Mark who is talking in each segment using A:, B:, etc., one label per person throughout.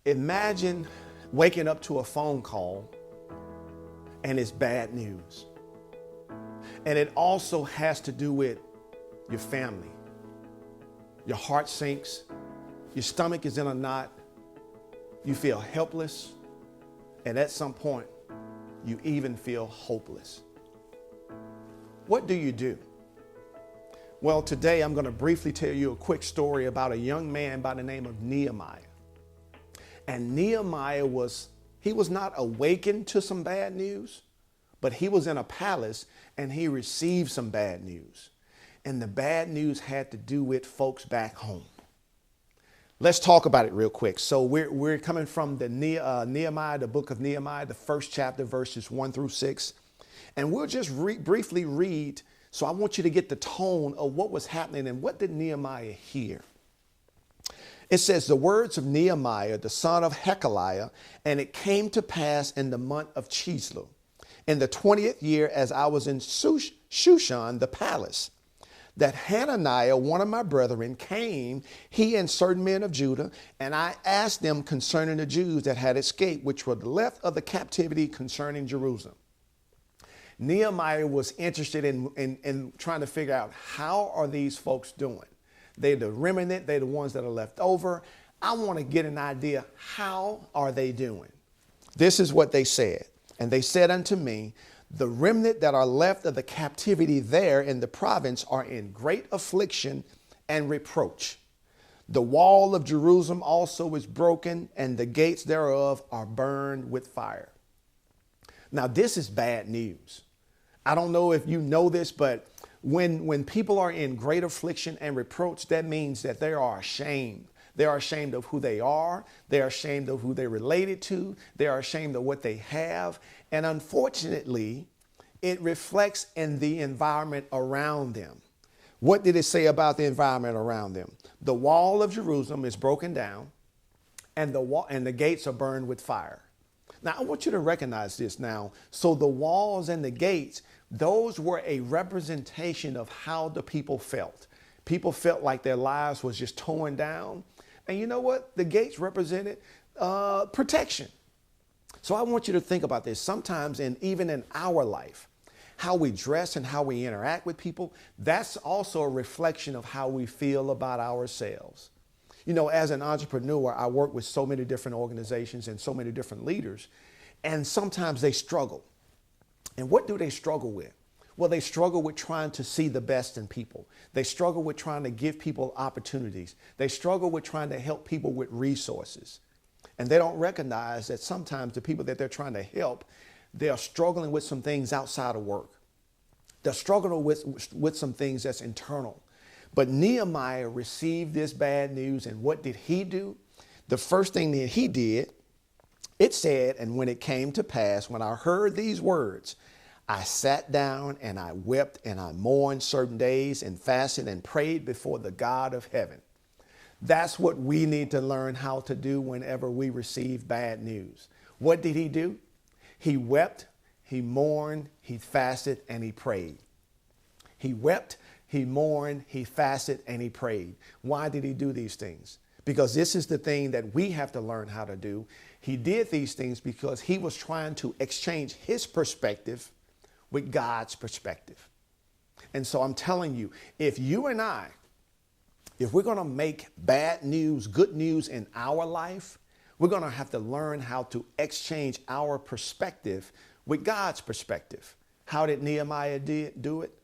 A: Imagine waking up to a phone call and it's bad news. And it also has to do with your family. Your heart sinks, your stomach is in a knot, you feel helpless, and at some point, you even feel hopeless. What do you do? Well, today I'm going to briefly tell you a quick story about a young man by the name of Nehemiah. And Nehemiah was not awakened to some bad news, but he was in a palace and he received some bad news. And the bad news had to do with folks back home. Let's talk about it real quick. So we're coming from the Nehemiah, the book of Nehemiah, the first chapter, verses 1-6. And we'll just briefly read. So I want you to get the tone of what was happening and what did Nehemiah hear. It says, the words of Nehemiah, the son of Hekeliah, and it came to pass in the month of Chislev, in the 20th year, as I was in Shushan, the palace, that Hananiah, one of my brethren, came, he and certain men of Judah, and I asked them concerning the Jews that had escaped, which were left of the captivity concerning Jerusalem. Nehemiah was interested in trying to figure out, how are these folks doing? They're the remnant, they're the ones that are left over. I want to get an idea, how are they doing? This is what they said. And they said unto me, the remnant that are left of the captivity there in the province are in great affliction and reproach. The wall of Jerusalem also is broken, and the gates thereof are burned with fire. Now, this is bad news. I don't know if you know this, but when people are in great affliction and reproach, that means that they are ashamed. They are ashamed of who they are. They are ashamed of who they're related to. They are ashamed of what they have. And unfortunately, it reflects in the environment around them. What did it say about the environment around them? The wall of Jerusalem is broken down, and the gates are burned with fire. Now, I want you to recognize this now. So the walls and the gates, those were a representation of how the people felt. People felt like their lives was just torn down. And you know what? The gates represented protection. So I want you to think about this. Sometimes, even in our life, how we dress and how we interact with people, that's also a reflection of how we feel about ourselves. You know, as an entrepreneur, I work with so many different organizations and so many different leaders, and sometimes they struggle. And what do they struggle with? Well, they struggle with trying to see the best in people. They struggle with trying to give people opportunities. They struggle with trying to help people with resources. And they don't recognize that sometimes the people that they're trying to help, they are struggling with some things outside of work. They're struggling with some things that's internal. But Nehemiah received this bad news, and what did he do? The first thing that he did, it said, and when it came to pass, when I heard these words, I sat down and I wept and I mourned certain days and fasted and prayed before the God of heaven. That's what we need to learn how to do whenever we receive bad news. What did he do? He wept, he mourned, he fasted, and he prayed. He wept, he mourned, he fasted, and he prayed. Why did he do these things? Because this is the thing that we have to learn how to do. He did these things because he was trying to exchange his perspective with God's perspective. And so I'm telling you, if you and I, if we're going to make bad news, good news in our life, we're going to have to learn how to exchange our perspective with God's perspective. How did Nehemiah do it?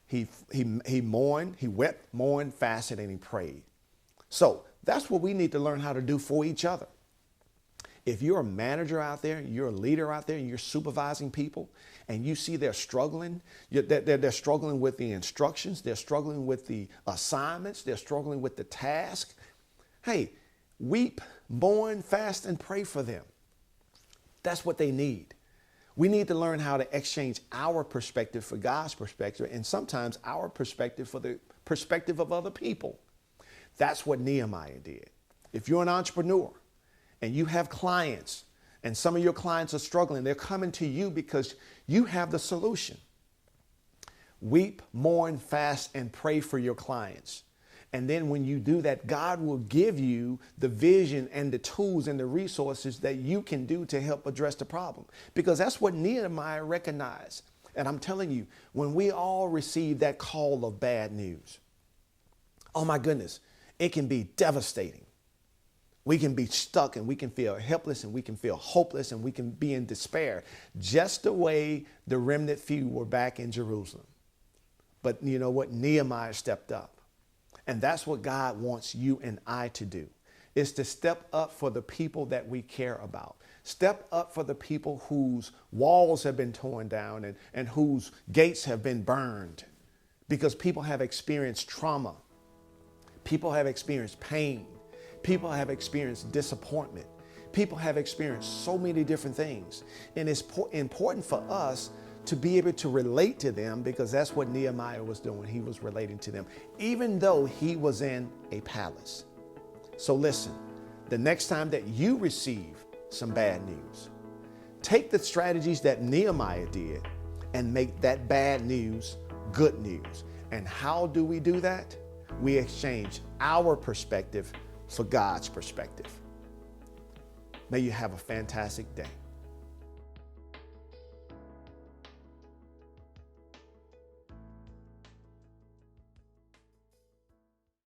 A: He mourned, he wept, mourned, fasted, and he prayed. So that's what we need to learn how to do for each other. If you're a manager out there, you're a leader out there, and you're supervising people, and you see they're struggling, they're struggling with the instructions, they're struggling with the assignments, they're struggling with the task. Hey, weep, mourn, fast, and pray for them. That's what they need. We need to learn how to exchange our perspective for God's perspective, and sometimes our perspective for the perspective of other people. That's what Nehemiah did. If you're an entrepreneur and you have clients, and some of your clients are struggling, they're coming to you because you have the solution. Weep, mourn, fast, and pray for your clients. And then when you do that, God will give you the vision and the tools and the resources that you can do to help address the problem. Because that's what Nehemiah recognized. And I'm telling you, when we all receive that call of bad news, oh my goodness, it can be devastating. We can be stuck and we can feel helpless and we can feel hopeless and we can be in despair, just the way the remnant few were back in Jerusalem. But you know what? Nehemiah stepped up. And that's what God wants you and I to do, is to step up for the people that we care about. Step up for the people whose walls have been torn down and whose gates have been burned, because people have experienced trauma. People have experienced pain. People have experienced disappointment. People have experienced so many different things. And it's important for us to be able to relate to them, because that's what Nehemiah was doing. He was relating to them, even though he was in a palace. So listen, the next time that you receive some bad news, take the strategies that Nehemiah did and make that bad news good news. And how do we do that? We exchange our perspective for God's perspective. May you have a fantastic day.